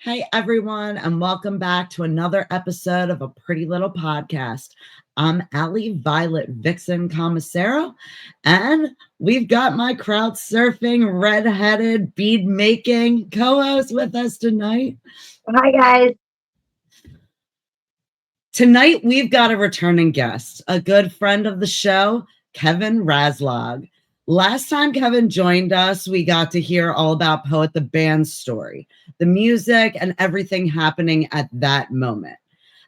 Hey everyone, and welcome back to another episode of A Pretty Little Podcast. I'm Allie Violet Vixen Commissaro, and we've got my crowd surfing, redheaded, bead making co-host with us tonight. Hi guys. Tonight we've got a returning guest, a good friend of the show, Kevin Razlog. Last time Kevin joined us, we got to hear all about Poet the Band's story, the music, and everything happening at that moment.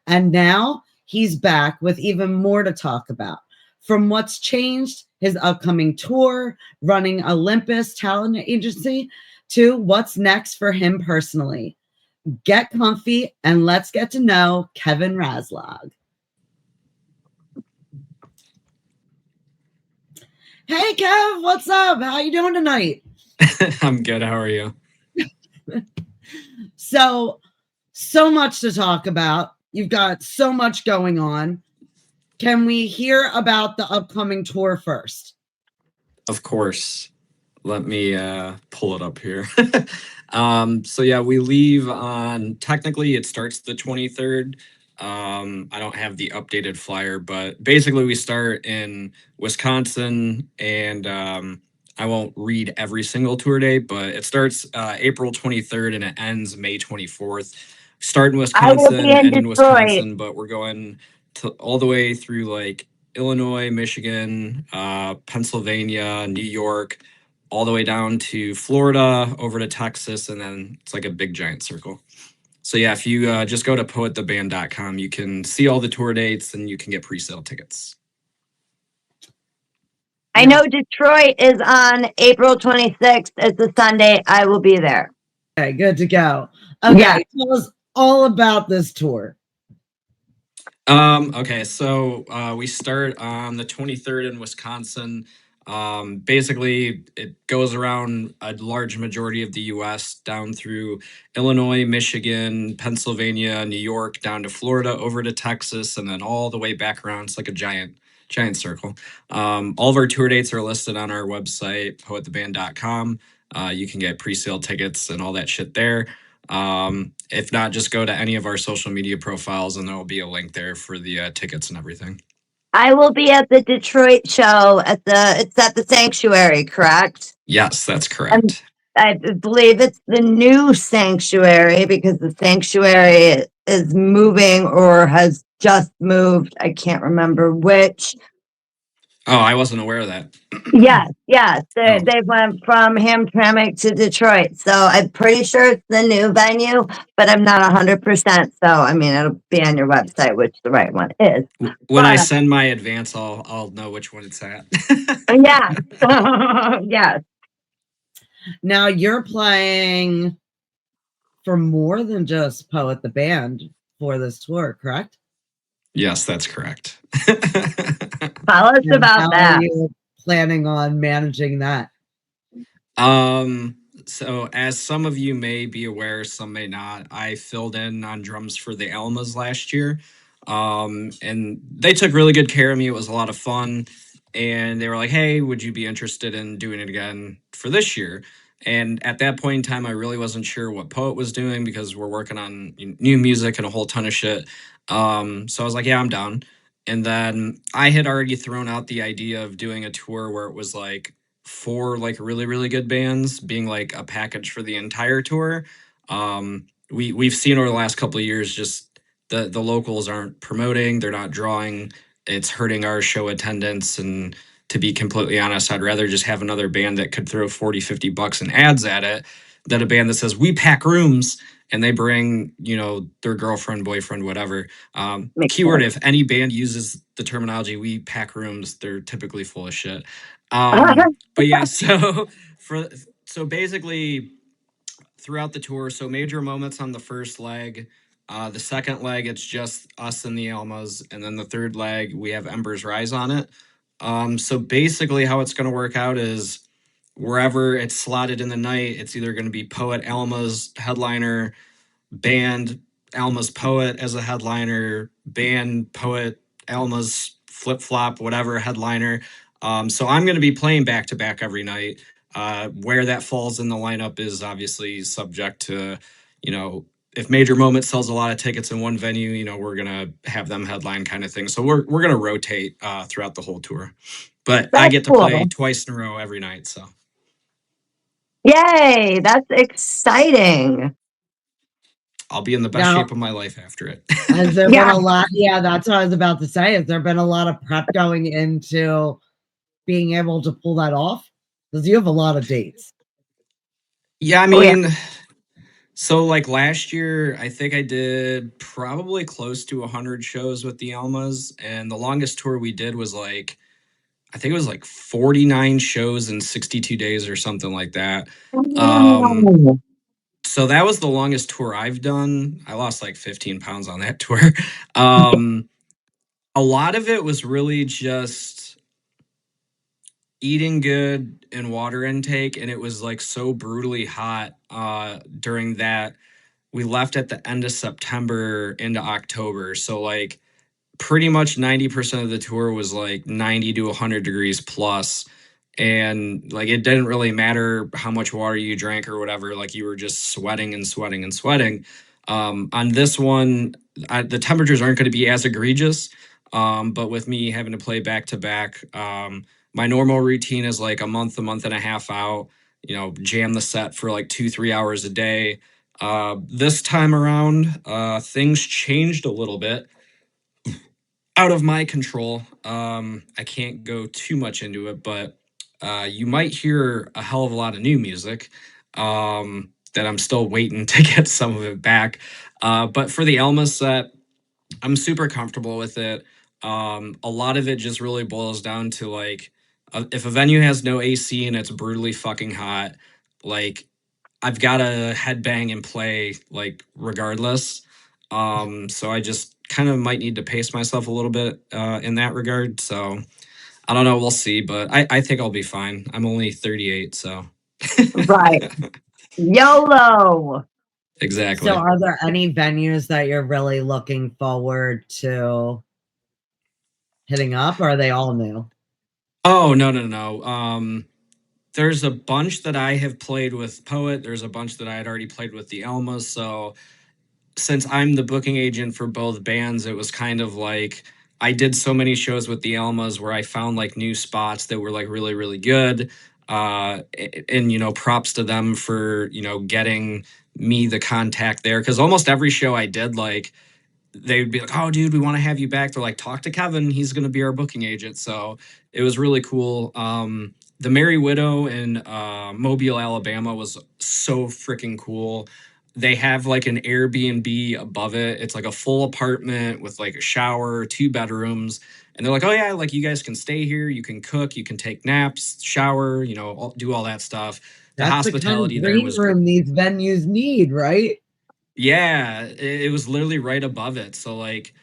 And now he's back with even more to talk about. From what's changed, his upcoming tour, running Olympus talent agency, to what's next for him personally. Get comfy and let's get to know Kevin Razlog. Hey, Kev, what's up? How you doing tonight? I'm good. How are you? So much to talk about. You've got so much going on. Can we hear about the upcoming tour first? Of course. Let me pull it up here. So yeah, we leave on, technically it starts the 23rd. I don't have the updated flyer, but basically we start in Wisconsin, and I won't read every single tour date, but it starts April 23rd and it ends May 24th. Start in Wisconsin, end in Wisconsin, but we're going to all the way through like Illinois, Michigan, Pennsylvania, New York, all the way down to Florida, over to Texas, and then it's like a big giant circle. So yeah, if you just go to poettheband.com, you can see all the tour dates and you can get pre-sale tickets. I know Detroit is on April 26th. It's a Sunday. I will be there. Okay, good to go. Okay, yeah. Tell us all about this tour. Okay, so we start on the 23rd in Wisconsin. Basically, it goes around a large majority of the U.S. down through Illinois, Michigan, Pennsylvania, New York, down to Florida, over to Texas, and then all the way back around. It's like a giant circle. All of our tour dates are listed on our website, poettheband.com. You can get pre-sale tickets and all that shit there. If not, just go to any of our social media profiles and there will be a link there for the tickets and everything. I will be at the Detroit show it's at the Sanctuary, correct? Yes, that's correct. I believe it's the new Sanctuary because the Sanctuary is moving or has just moved. I can't remember which. Oh, I wasn't aware of that. Yes. They went from Hamtramck to Detroit. So I'm pretty sure it's the new venue, but I'm not 100%. So, I mean, it'll be on your website, which the right one is. When I send my advance, I'll know which one it's at. Yeah. Yes. Now you're playing for more than just Poet the Band for this tour, correct? Yes, that's correct. Tell us about that. Are you planning on managing that? So as some of you may be aware, some may not, I filled in on drums for the Almas last year. And they took really good care of me. It was a lot of fun. And they were like, hey, would you be interested in doing it again for this year? And at that point in time, I really wasn't sure what Poet was doing because we're working on new music and a whole ton of shit. So I was like, yeah, I'm down. And then I had already thrown out the idea of doing a tour where it was like 4 like really, really good bands being like a package for the entire tour. We've seen over the last couple of years just the locals aren't promoting, they're not drawing. It's hurting our show attendance, and to be completely honest, I'd rather just have another band that could throw $40-50 in ads at it than a band that says we pack rooms and they bring, their girlfriend, boyfriend, whatever. Keyword, if any band uses the terminology we pack rooms, they're typically full of shit. But yeah, so basically throughout the tour, so major moments on the first leg. The second leg, it's just us and the Almas. And then the third leg, we have Embers Rise on it. So basically how it's going to work out is wherever it's slotted in the night, it's either going to be Poet Almas headliner, band Almas Poet as a headliner, band Poet Almas flip-flop, whatever headliner. So I'm going to be playing back-to-back every night. Where that falls in the lineup is obviously subject to, if Major Moment sells a lot of tickets in one venue, you know, we're gonna have them headline kind of thing. So we're gonna rotate throughout the whole tour. But I That's get to play cool. twice in a row every night, so Yay, that's exciting. I'll be in the best Now, shape of my life after it. has there been Yeah. a lot? Yeah, that's what I was about to say. Has there been a lot of prep going into being able to pull that off? Because you have a lot of dates. Yeah, I Oh, yeah. mean, so like last year, I think I did probably close to 100 shows with the Almas, and the longest tour we did was like I think it was like 49 shows in 62 days or something like that. Um, Wow. so that was the longest tour I've done. I lost like 15 pounds on that tour. Um, a lot of it was really just eating good and water intake, and it was like so brutally hot during that. We left at the end of September into October. So like pretty much 90% of the tour was like 90 to 100 degrees plus, and like it didn't really matter how much water you drank or whatever, like you were just sweating and sweating and sweating. On this one, the temperatures aren't going to be as egregious, but with me having to play back to back, my normal routine is like a month and a half out, you know, jam the set for like 2 3 hours a day. This time around, things changed a little bit out of my control. I can't go too much into it, but you might hear a hell of a lot of new music that I'm still waiting to get some of it back. But for the Elma set, I'm super comfortable with it. A lot of it just really boils down to like, if a venue has no AC and it's brutally fucking hot, like I've got to headbang and play like regardless. So I just kind of might need to pace myself a little bit in that regard. So I don't know. We'll see, but I think I'll be fine. I'm only 38, so Right. YOLO. So, exactly. are there any venues that you're really looking forward to hitting up, or are they all new? Oh no. There's a bunch that I have played with Poet. There's a bunch that I had already played with the Elmas. So since I'm the booking agent for both bands, it was kind of like I did so many shows with the Almas where I found like new spots that were like really, really good. And, you know, props to them for, you know, getting me the contact there. Cause almost every show I did, like, they would be like, "Oh, dude, we want to have you back." They're like, "Talk to Kevin. He's going to be our booking agent." So it was really cool. The Merry Widow in Mobile, Alabama was so freaking cool. They have like an Airbnb above it. It's like a full apartment with like a shower, 2 bedrooms. And they're like, "Oh, yeah, like you guys can stay here. You can cook, you can take naps, shower, you know, do all that stuff." The That's the kind of hospitality there green was great. room these venues need, right? Yeah, it was literally right above it. So like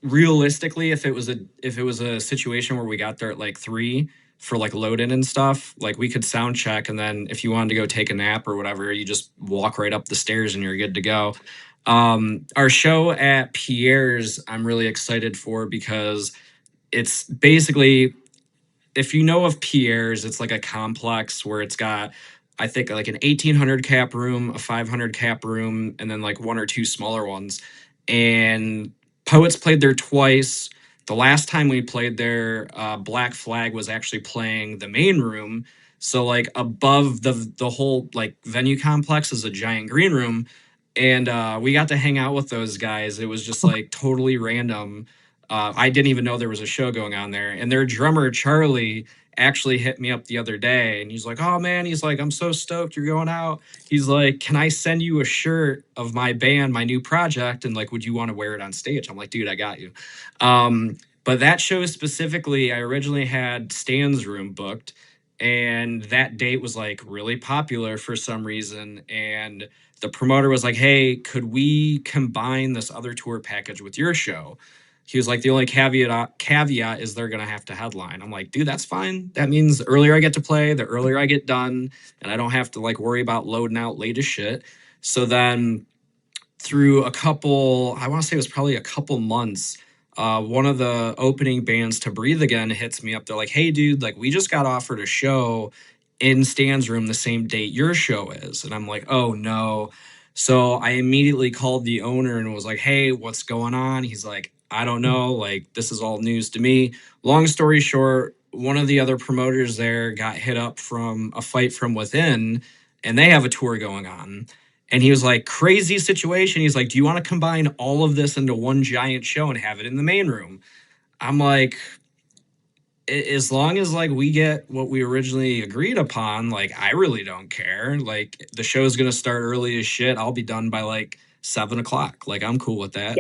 realistically, if it was a situation where we got there at like 3 for like load in and stuff, like we could sound check, and then if you wanted to go take a nap or whatever, you just walk right up the stairs and you're good to go. Our show at Pierre's, I'm really excited for because it's basically, if you know of Pierre's, it's like a complex where it's got, I think, like an 1800 cap room, a 500 cap room, and then like one or two smaller ones. And Poets played there twice. The last time we played there, Black Flag was actually playing the main room. So like above the whole like venue complex is a giant green room, and we got to hang out with those guys. It was just like totally random. I didn't even know there was a show going on there. And their drummer, Charlie, actually hit me up the other day and he's like, "Oh man," he's like, "I'm so stoked you're going out." He's like, "Can I send you a shirt of my band, my new project? And like, would you want to wear it on stage?" I'm like, "Dude, I got you." But that show specifically, I originally had Stan's room booked, and that date was like really popular for some reason. And the promoter was like, "Hey, could we combine this other tour package with your show?" He was like, "The only caveat is they're gonna have to headline." I'm like, "Dude, that's fine. That means the earlier I get to play, the earlier I get done, and I don't have to like worry about loading out late as shit." So then through a couple, I want to say it was probably a couple months, one of the opening bands to Breathe Again hits me up. They're like, "Hey, dude, like we just got offered a show in Stan's room the same date your show is." And I'm like, "Oh no." So I immediately called the owner and was like, hey, what's going on? He's like, I don't know. Like, this is all news to me. Long story short, one of the other promoters there got hit up from a fight from within, and they have a tour going on. And he was like, crazy situation. He's like, do you want to combine all of this into one giant show and have it in the main room? I'm like, as long as like we get what we originally agreed upon, like I really don't care. Like the show's gonna start early as shit. I'll be done by like 7 o'clock. Like I'm cool with that.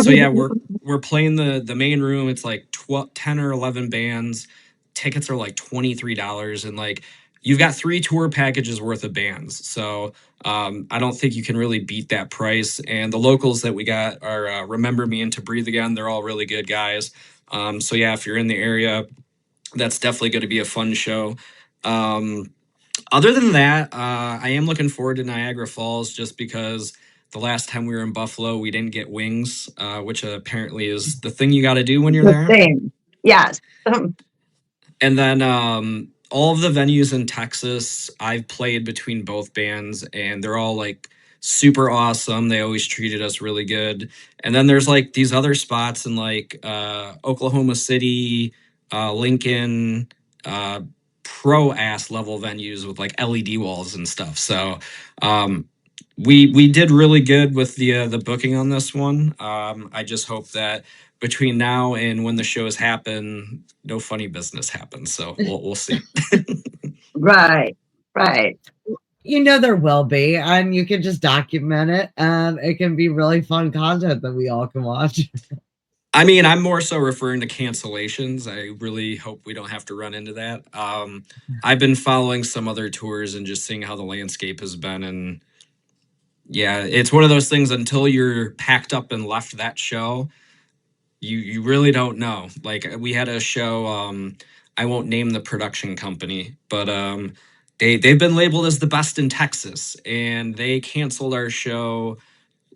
So yeah, we're playing the main room. It's like 10 or 11 bands. Tickets are like $23, and like you've got 3 tour packages worth of bands. So I don't think you can really beat that price. And the locals that we got are Remember Me and To Breathe Again. They're all really good guys. So yeah, if you're in the area, that's definitely going to be a fun show. Other than that, I am looking forward to Niagara Falls just because the last time we were in Buffalo, we didn't get wings, which apparently is the thing you got to do when you're The there. thing. Yes. And then all of the venues in Texas, I've played between both bands, and they're all like super awesome. They always treated us really good. And then there's like these other spots in like Oklahoma City, Lincoln, pro ass level venues with like LED walls and stuff. So we did really good with the booking on this one. I just hope that between now and when the shows happen, no funny business happens. So we'll see. Right. Right. You know there will be, and you can just document it, and it can be really fun content that we all can watch. I mean, I'm more so referring to cancellations. I really hope we don't have to run into that. I've been following some other tours and just seeing how the landscape has been, and yeah, it's one of those things until you're packed up and left that show, you really don't know. Like we had a show, I won't name the production company, but they've been labeled as the best in Texas, and they canceled our show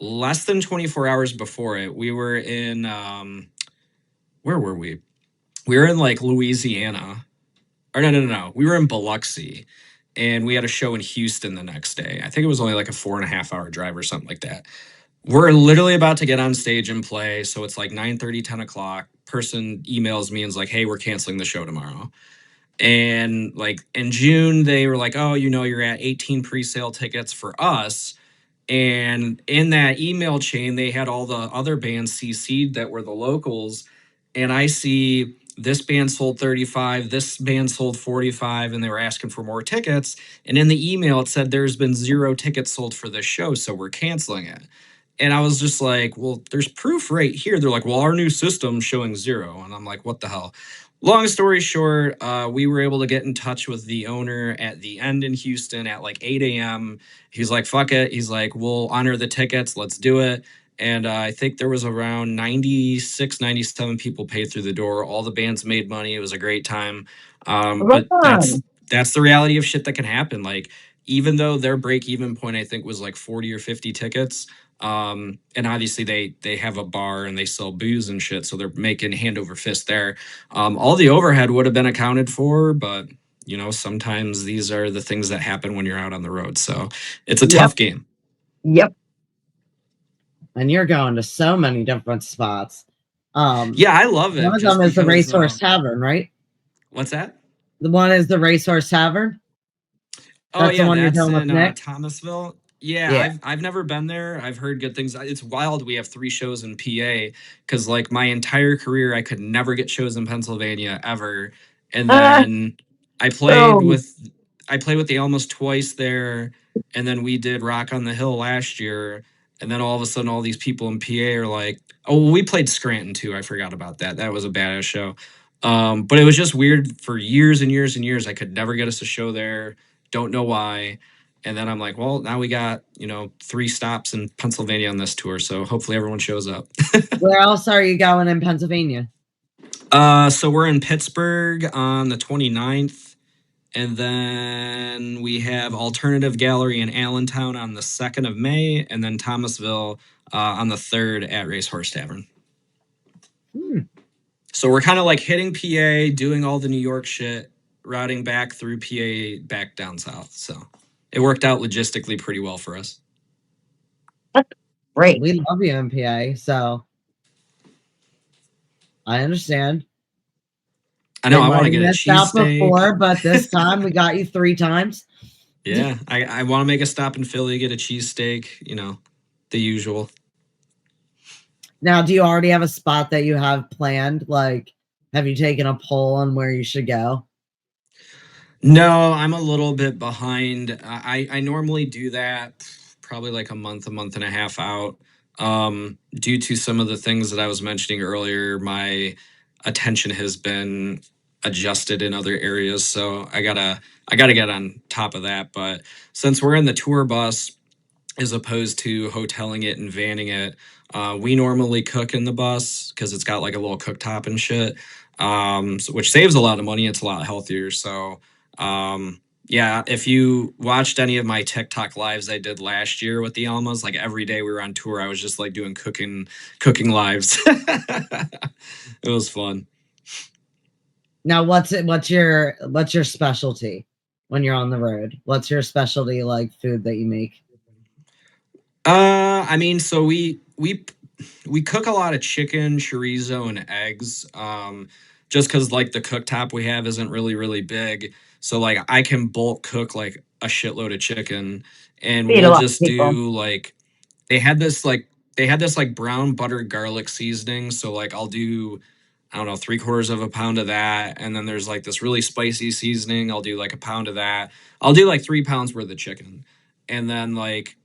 less than 24 hours before it. We were in where were we? We were in like Louisiana. Or no. We were in Biloxi, and we had a show in Houston the next day. I think it was only like a 4.5 hour drive or something like that. We're literally about to get on stage and play. So it's like 9:30, 10 o'clock. Person emails me and is like, hey, we're canceling the show tomorrow. And like in June, they were like, oh, you're at 18 pre-sale tickets for us. And in that email chain, they had all the other bands CC'd that were the locals. And I see this band sold 35, this band sold 45, and they were asking for more tickets. And in the email, it said there's been 0 tickets sold for this show, so we're canceling it. And I was just like, well, there's proof right here. They're like, well, our new system's showing 0. And I'm like, what the hell? Long story short, we were able to get in touch with the owner at the end in Houston at like 8 a.m. He's like, fuck it. He's like, we'll honor the tickets. Let's do it. And I think there was around 96, 97 people paid through the door. All the bands made money. It was a great time. But Right. that's the reality of shit that can happen. Like, even though their break even point, I think, was like 40 or 50 tickets. And obviously they have a bar and they sell booze and shit. So they're making hand over fist there. All the overhead would have been accounted for, but sometimes these are the things that happen when you're out on the road. So it's a tough game. Yep. And you're going to so many different spots. Yeah, I love it. One of them is the Racehorse Tavern, right? What's that? The one is the Racehorse Tavern. Oh yeah, that's in Thomasville. Yeah, I've never been there. I've heard good things. It's wild. We have 3 shows in PA because like my entire career, I could never get shows in Pennsylvania ever. And then I played with the Almost twice there, and then we did Rock on the Hill last year. And then all of a sudden, all these people in PA are like, "Oh, we played Scranton too. I forgot about that. That was a badass show." But it was just weird for years and years and years. I could never get us a show there. Don't know why. And then I'm like, well, now we got, 3 stops in Pennsylvania on this tour. So hopefully everyone shows up. Where else are you going in Pennsylvania? So we're in Pittsburgh on the 29th. And then we have Alternative Gallery in Allentown on the 2nd of May. And then Thomasville on the 3rd at Racehorse Tavern. So we're kind of like hitting PA, doing all the New York shit, routing back through PA, back down south. So it worked out logistically pretty well for us. Great. We love you, MPA. So I understand. I know They I might want to have get a missed out before, cheesesteak. but this time we got you 3 times. Yeah, I want to make a stop in Philly, get a cheesesteak, the usual. Now, do you already have a spot that you have planned? Like, have you taken a poll on where you should go? No, I'm a little bit behind. I normally do that probably like a month and a half out. Due to some of the things that I was mentioning earlier, my attention has been adjusted in other areas, so I gotta get on top of that. But since we're in the tour bus, as opposed to hoteling it and vanning it. We normally cook in the bus because it's got like a little cooktop and shit, which saves a lot of money. It's a lot healthier. So, yeah, if you watched any of my TikTok lives I did last year with the Almas, like every day we were on tour, I was just like doing cooking lives. It was fun. Now, what's your specialty when you're on the road? What's your specialty like food that you make? I mean, so we cook a lot of chicken, chorizo, and eggs. Just because like the cooktop we have isn't really big, so like I can bulk cook like a shitload of chicken, and Feed a we'll lot of just people. do like they had this like they had this like brown butter garlic seasoning. So like I'll do I don't know 3/4 of a pound of that, and then there's like this really spicy seasoning. I'll do like a pound of that. I'll do like 3 pounds worth of chicken, and then like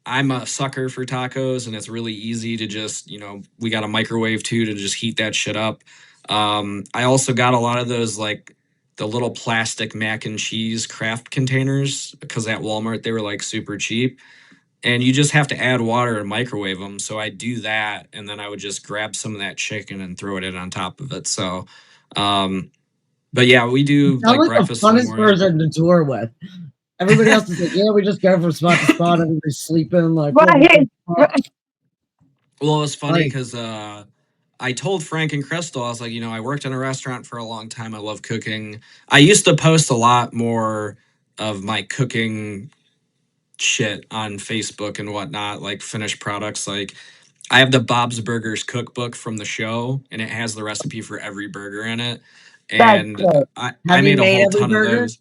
I'm a sucker for tacos, and it's really easy to just, we got a microwave too to just heat that shit up. I also got a lot of those like the little plastic mac and cheese craft containers because at Walmart they were like super cheap, and you just have to add water and microwave them. So I do that, and then I would just grab some of that chicken and throw it in on top of it. So, but yeah, we You do sound like like the breakfast in the funnest morning. person to tour with. Everybody else is like, yeah, we just go from spot to spot. Everybody's sleeping. Like, Right. Well, it was funny like, because I told Frank and Crystal, I was like, I worked in a restaurant for a long time. I love cooking. I used to post a lot more of my cooking shit on Facebook and whatnot, like finished products. Like I have the Bob's Burgers cookbook from the show, and it has the recipe for every burger in it. That's And good. I have you made a made whole every ton of burger? those.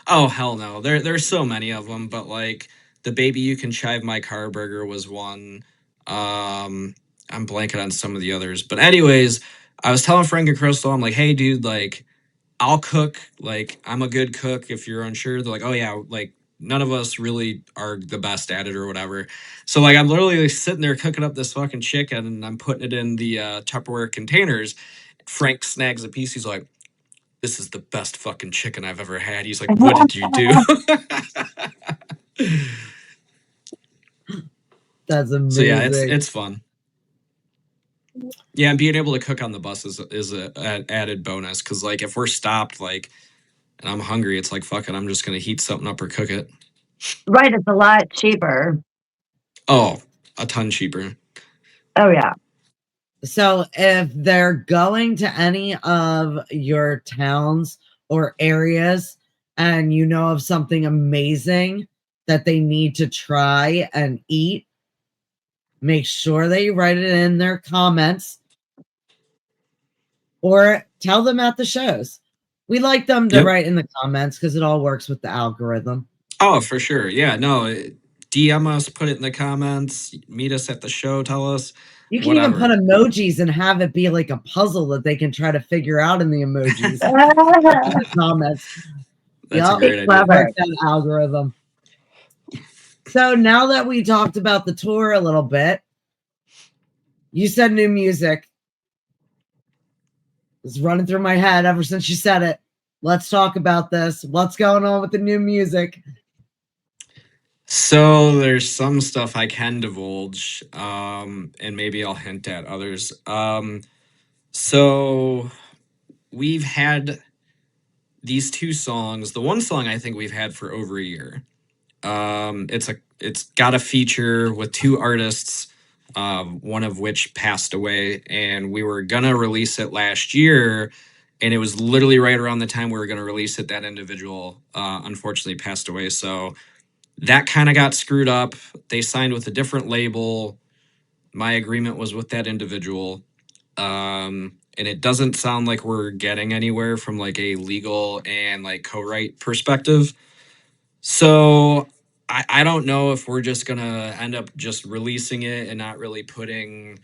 Oh hell no. There's so many of them, but like the baby you can chive my car burger was one. I'm blanking on some of the others. But anyways, I was telling Frank and Crystal, I'm like, hey dude, like I'll cook, like I'm a good cook if you're unsure. They're like, oh yeah, like none of us really are the best at it or whatever. So like I'm literally like, sitting there cooking up this fucking chicken and I'm putting it in the Tupperware containers. Frank snags a piece, he's like, this is the best fucking chicken I've ever had. He's like, what did you do? That's So yeah, it's amazing. it's fun. Yeah, and being able to cook on the bus is an added bonus because like if we're stopped like and I'm hungry, it's like fuck it, I'm just gonna heat something up or cook it. Right. It's a lot cheaper. Oh, a ton cheaper. Oh, yeah. So, if they're going to any of your towns or areas and you know of something amazing that they need to try and eat, make sure that you write it in their comments or tell them at the shows. We like them to Yep. write in the comments because it all works with the algorithm. Oh, for sure. Yeah, no. DM us, put it in the comments, meet us at the show, tell us You can even put whatever. emojis and have it be like a puzzle that they can try to figure out in the emojis in the comments. That's a Yep, great idea. Clever. work that algorithm. So now that we talked about the tour a little bit, you said new music. It's running through my head ever since you said it. Let's talk about this. What's going on with the new music? So there's some stuff I can divulge, and maybe I'll hint at others. So we've had these two songs. The one song I think we've had for over a year. It's got a feature with two artists, one of which passed away, and we were gonna release it last year, and it was literally right around the time we were gonna release it that individual unfortunately passed away. So That kind of got screwed up. They signed with a different label. My agreement was with that individual. And it doesn't sound like we're getting anywhere from like a legal and like co-write perspective. So I don't know if we're just gonna end up just releasing it and not really putting,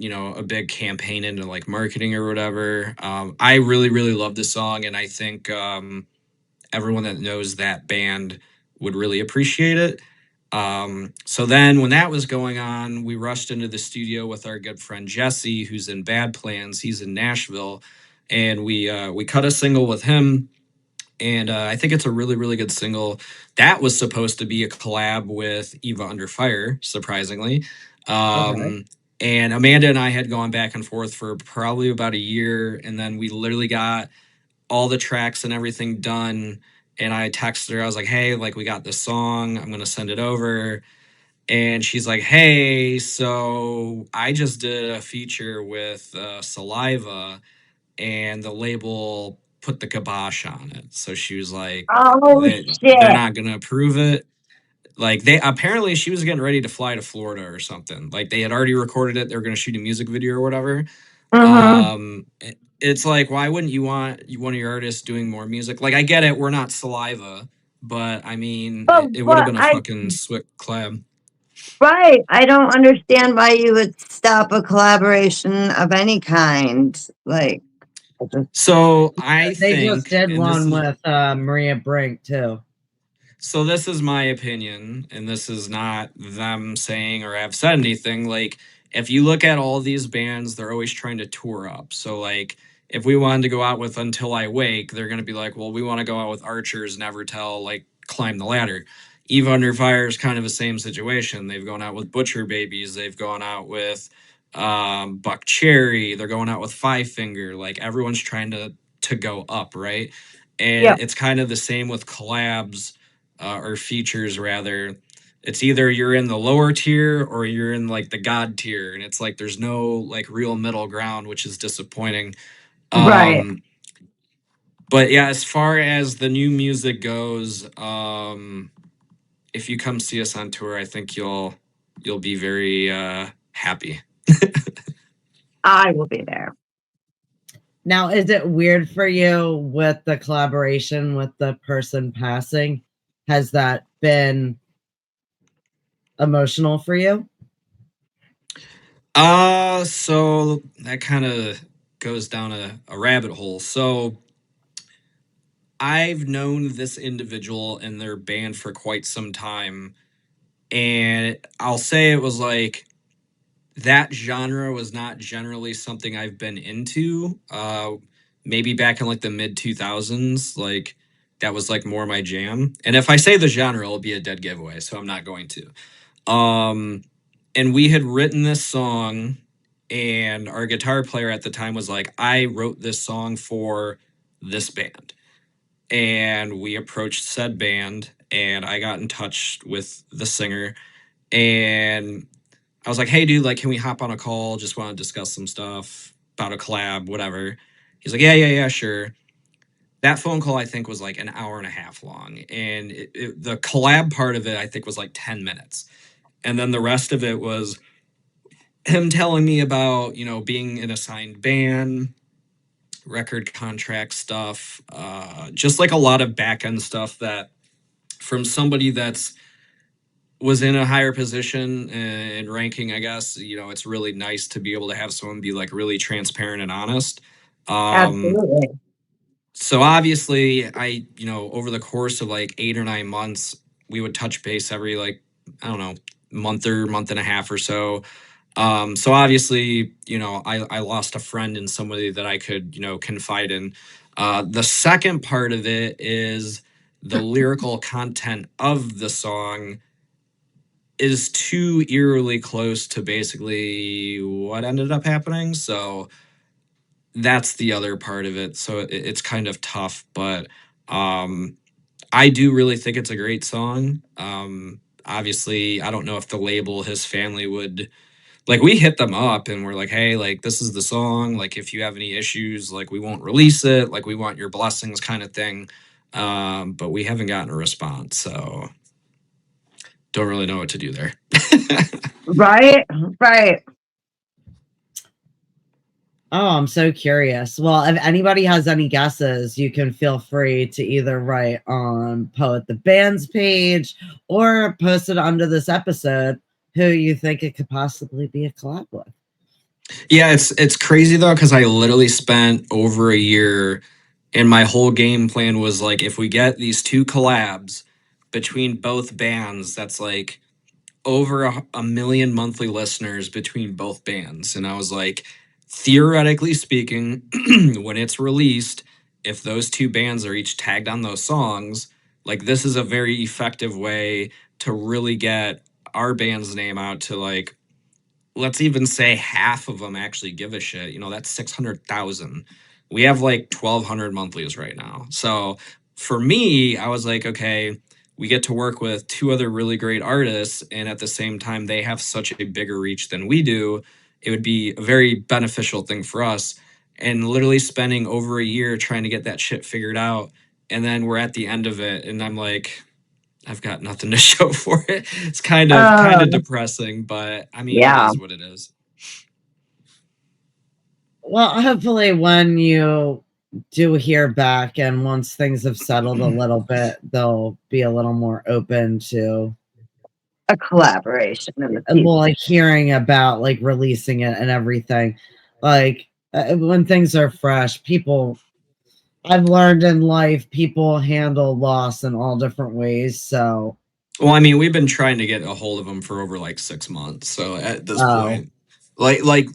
a big campaign into like marketing or whatever. I really, really love this song, and I think everyone that knows that band would really appreciate it. So then when that was going on, we rushed into the studio with our good friend Jesse, who's in Bad Plans. He's in Nashville, and we cut a single with him. And I think it's a really, really good single. That was supposed to be a collab with Eva Under Fire, surprisingly. Okay. And Amanda and I had gone back and forth for probably about a year, and then we literally got all the tracks and everything done. And I texted her. I was like, "Hey, like we got this song. I'm gonna send it over." And she's like, "Hey, so I just did a feature with Saliva, and the label put the kibosh on it." So she was like, Oh they're shit. not gonna approve it. Like they apparently she was getting ready to fly to Florida or something. Like they had already recorded it. They were gonna shoot a music video or whatever. Mm-hmm. It's like, why wouldn't you want one of your artists doing more music? Like I get it, we're not Saliva, but I mean, But it would have what been a I fucking swick collab. right, I don't understand why you would stop a collaboration of any kind. Like, I just- So I They just think, did and this one is with Maria Brink too. So this is my opinion, and this is not them saying or have said anything. Like, if you look at all these bands, they're always trying to tour up. So like, if we wanted to go out with Until I Wake, they're gonna be like, well, we want to go out with Archers, Never Tell, like Climb the Ladder. Eve Under Fire is kind of the same situation. They've gone out with Butcher Babies. They've gone out with Buck Cherry. They're going out with Five Finger. Like everyone's trying to go up, right? yeah, And it's kind of the same with collabs or features rather. It's either you're in the lower tier or you're in like the god tier, and it's like there's no like real middle ground, which is disappointing. right. um but yeah, as far as the new music goes, if you come see us on tour, I think you'll be very happy. I will be there. Now, is it weird for you with the collaboration with the person passing? Has that been emotional for you? So that kind of goes down a rabbit hole. So I've known this individual and their band for quite some time, and I'll say it was like that genre was not generally something I've been into. Maybe back in like the mid 2000s, like that was like more my jam. And if I say the genre, it'll be a dead giveaway, so I'm not going to. And we had written this song, and our guitar player at the time was like, "I wrote this song for this band." And we approached said band, and I got in touch with the singer, and I was like, "Hey dude, like can we hop on a call, just want to discuss some stuff about a collab, whatever." He's like, "Yeah, yeah, yeah, sure." That phone call I think was like an hour and a half long, and the collab part of it I think was like 10 minutes, and then the rest of it was him telling me about, being in a signed band, record contract stuff, just like a lot of back end stuff that from somebody that's was in a higher position and ranking, I guess, it's really nice to be able to have someone be like really transparent and honest. Um, Absolutely. so obviously over the course of like 8 or 9 months, we would touch base every like, I don't know, month and a half or so. So obviously, I lost a friend and somebody that I could, confide in. The second part of it is the lyrical content of the song is too eerily close to basically what ended up happening. So that's the other part of it. So it's kind of tough, but um, I do really think it's a great song. Obviously, I don't know if the label, his family would like we hit them up and we're like, "Hey, like this is the song. Like if you have any issues, like we won't release it. Like we want your blessings," kind of thing. But we haven't gotten a response. So don't really know what to do there. Right? Right. Oh, I'm so curious. Well, if anybody has any guesses, you can feel free to either write on Poet the Band's page or post it under this episode who you think it could possibly be a collab with. Yeah, it's crazy though, because I literally spent over a year, and my whole game plan was like, if we get these 2 collabs between both bands, that's like over a million monthly listeners between both bands. And I was like, theoretically speaking, when it's released, if those 2 bands are each tagged on those songs, like this is a very effective way to really get our band's name out to, like, let's even say half of them actually give a shit. That's 600,000. We have like 1,200 monthlies right now. So for me, I was like, okay, we get to work with 2 other really great artists, and at the same time, they have such a bigger reach than we do. It would be a very beneficial thing for us. And literally spending over a year trying to get that shit figured out. And then we're at the end of it, and I'm like, I've got nothing to show for it. It's kind of depressing, but I mean, it Yeah. is what it is. Well, hopefully when you do hear back and once things have settled a little bit, they'll be a little more open to A collaboration in the future. well, like hearing about like releasing it and everything. Like when things are fresh, I've learned in life, people handle loss in all different ways. So, Well, I mean, we've been trying to get a hold of him for over like 6 months. So at this point, like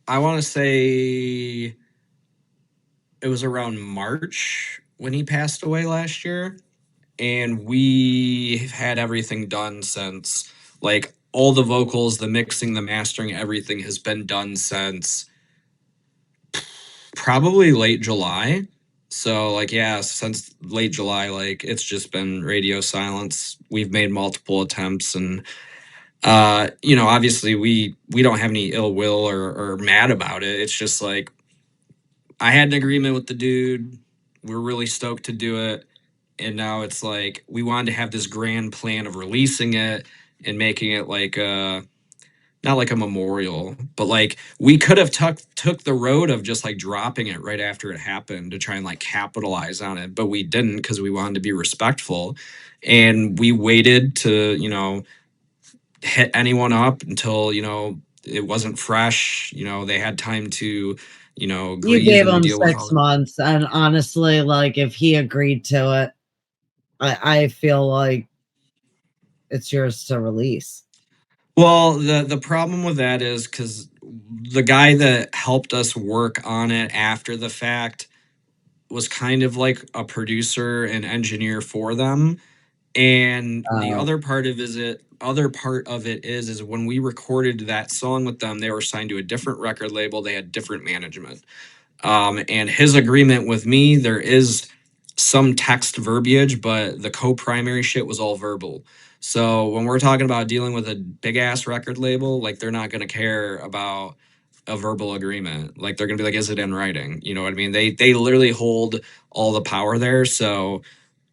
I want to say it was around March when he passed away last year, and we had everything done since. Like all the vocals, the mixing, the mastering, everything has been done since probably late July. So like yeah, since late July, like it's just been radio silence. We've made multiple attempts, and obviously we don't have any ill will or mad about it. It's just like I had an agreement with the dude. We're really stoked to do it. And now it's like we wanted to have this grand plan of releasing it and making it like not like a memorial, but like we could have took the road of just like dropping it right after it happened to try and like capitalize on it, but we didn't because we wanted to be respectful, and we waited to hit anyone up until it wasn't fresh. They had time to you grieve gave and him deal with 6 all. months. And honestly, like if he agreed to it, I feel like it's yours to release. Well, the problem with that is because the guy that helped us work on it after the fact was kind of like a producer and engineer for them. And the other part of it is when we recorded that song with them, they were signed to a different record label. They had different management. And his agreement with me, there is some text verbiage, but the co-primary shit was all verbal. So when we're talking about dealing with a big ass record label, like they're not going to care about a verbal agreement. Like they're going to be like, is it in writing? You know what I mean? They literally hold all the power there. So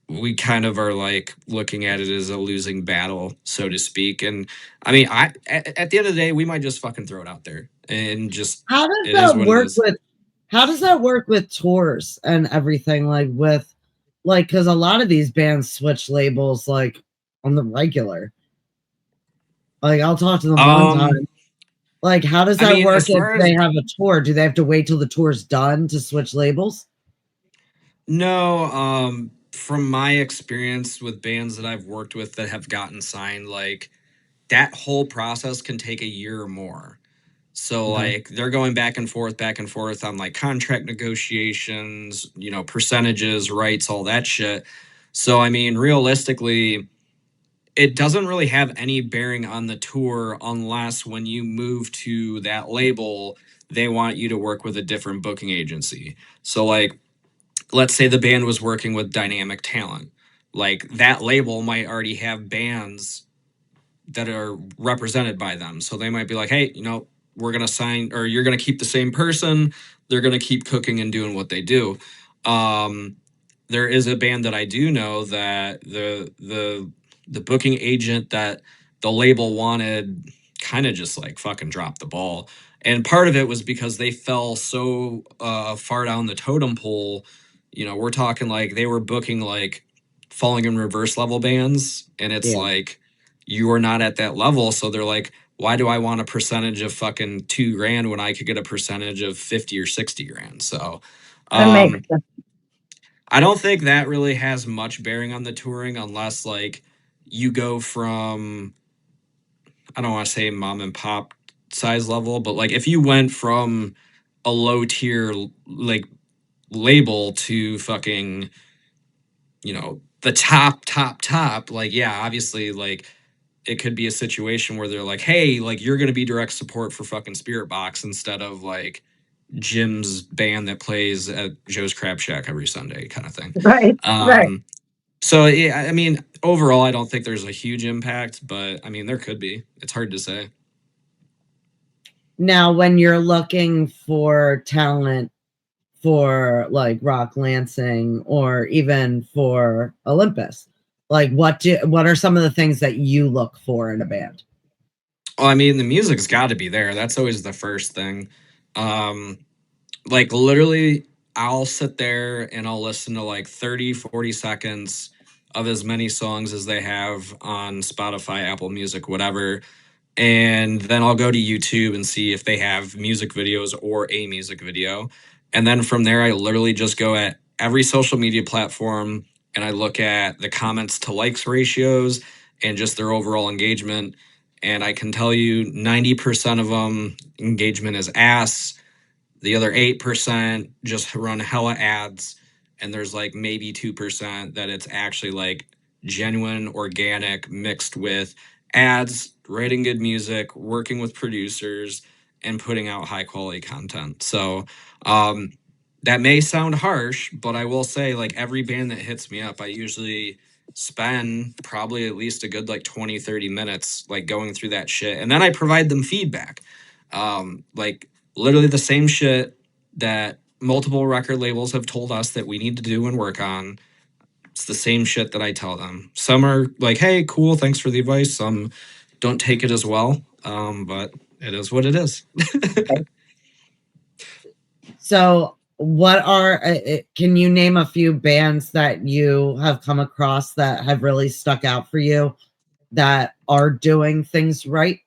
we kind of are like looking at it as a losing battle, so to speak. And I mean, at the end of the day, we might just fucking throw it out there and just How does it is that what it work is. with how does that work with tours and everything? Like because a lot of these bands switch labels like on the regular. Like I'll talk to them one time. Like, how does I that mean, work as if far as they have a tour? Do they have to wait till the tour's done to switch labels? no, from my experience with bands that I've worked with that have gotten signed, like that whole process can take a year or more. So Okay. like they're going back and forth on like contract negotiations, percentages, rights, all that shit. So I mean, realistically, it doesn't really have any bearing on the tour unless when you move to that label, they want you to work with a different booking agency. So like let's say the band was working with Dynamic Talent. Like that label might already have bands that are represented by them. So they might be like, hey, we're going to sign, or you're going to keep the same person. They're going to keep cooking and doing what they do. There is a band that I do know that the the booking agent that the label wanted kind of just like fucking dropped the ball. And part of it was because they fell so far down the totem pole. We're talking like they were booking like falling in reverse level bands, and it's Yeah. like you are not at that level. So they're like, why do I want a percentage of fucking $2,000 when I could get a percentage of 50 or 60 grand? So That makes um, sense. I don't think that really has much bearing on the touring unless like you go from, I don't want to say mom and pop size level, but like if you went from a low tier like label to fucking, the top, like yeah, obviously like it could be a situation where they're like, hey, like you're gonna be direct support for fucking Spirit Box instead of like Jim's band that plays at Joe's Crab Shack every Sunday kind of thing. Right, right. So yeah, I mean, overall, I don't think there's a huge impact, but I mean, there could be. It's hard to say. Now, when you're looking for talent for like Rock Lansing or even for Olympus, like what are some of the things that you look for in a band? Well, I mean, the music's got to be there. That's always the first thing. Like literally, I'll sit there and I'll listen to like 30, 40 seconds of as many songs as they have on Spotify, Apple Music, whatever. And then I'll go to YouTube and see if they have music videos or a music video. And then from there, I literally just go at every social media platform and I look at the comments to likes ratios and just their overall engagement. And I can tell you 90% of them engagement is ass. The other 8% just run hella ads. And there's like maybe 2% that it's actually like genuine, organic, mixed with ads, writing good music, working with producers, and putting out high quality content. So that may sound harsh, but I will say like every band that hits me up, I usually spend probably at least a good like 20, 30 minutes like going through that shit. And then I provide them feedback. Like literally the same shit that multiple record labels have told us that we need to do and work on. It's the same shit that I tell them. Some are like, hey, cool, thanks for the advice. Some don't take it as well. But it is what it is. So, what are can you name a few bands that you have come across that have really stuck out for you that are doing things right?